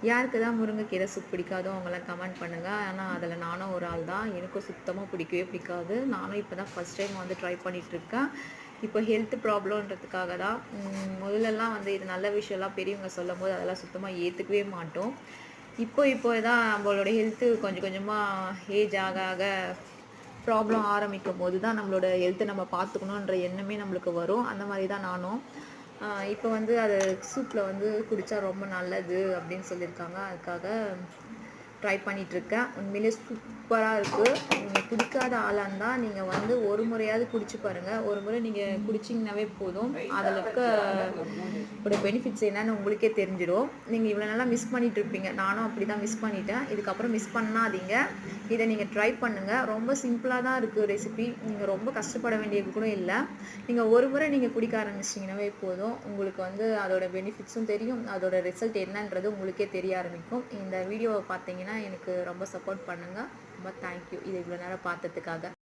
யாருக்கு தான் முருங்கைக்கீரை சூப் பிடிக்காதோ அவங்களாம் கமெண்ட் பண்ணுங்கள். ஆனால் அதில் நானும் ஒரு ஆள் தான். எனக்கும் சுத்தமாக பிடிக்கவே பிடிக்காது. நானும் இப்போ தான் ஃபஸ்ட் டைம் வந்து ட்ரை பண்ணிகிட்ருக்கேன். இப்போ ஹெல்த் ப்ராப்ளம்ன்றதுக்காக தான். முதல்லலாம் வந்து இது நல்ல விஷயம்லாம் பெரியவங்க சொல்லும்போது அதெல்லாம் சுத்தமாக ஏற்றுக்கவே மாட்டோம். இப்போ தான் நம்மளோட ஹெல்த்து கொஞ்சம் கொஞ்சமாக ஏஜ் ஆக ஆக ப்ராப்ளம் ஆரம்பிக்கும்போது தான் நம்மளோட ஹெல்த்தை நம்ம பார்த்துக்கணுன்ற எண்ணமே நம்மளுக்கு வரும். அந்த மாதிரி தான் நானும். இப்போ வந்து அது சூப்பில் வந்து குடித்தா ரொம்ப நல்லது அப்படின்னு சொல்லியிருக்காங்க. அதுக்காக ட்ரை பண்ணிகிட்ருக்கேன். உண்மையிலே சூப்பராக இருக்குது. நீங்கள் குடிக்காத ஆளாக இருந்தால் நீங்கள் வந்து ஒரு முறையாவது குடிச்சு பாருங்கள். ஒரு முறை நீங்கள் குடிச்சிங்கனாவே போதும். அதில் இருக்க ஒரு பெனிஃபிட்ஸ் என்னன்னு உங்களுக்கே தெரிஞ்சிடும். நீங்கள் இவ்வளோ நாளாக மிஸ் பண்ணிகிட்ருப்பீங்க. நானும் அப்படி தான் மிஸ் பண்ணிட்டேன். இதுக்கப்புறம் மிஸ் பண்ணாதீங்க. இதை நீங்கள் ட்ரை பண்ணுங்கள். ரொம்ப சிம்பிளாக தான் இருக்குது ரெசிபி. நீங்கள் ரொம்ப கஷ்டப்பட வேண்டியது கூட இல்லை. நீங்கள் ஒரு முறை நீங்கள் குடிக்க ஆரம்பிச்சிங்கனாவே போதும். உங்களுக்கு வந்து அதோட பெனிஃபிட்ஸும் தெரியும். அதோட ரிசல்ட் என்னன்றது உங்களுக்கே தெரிய ஆரம்பிக்கும். இந்த வீடியோவை பார்த்தீங்கன்னா எனக்கு ரொம்ப சப்போர்ட் பண்ணுங்கள். ரொம்ப தேங்க்யூ. இதை இவ்வளோ நேரம் பார்த்ததுக்காக.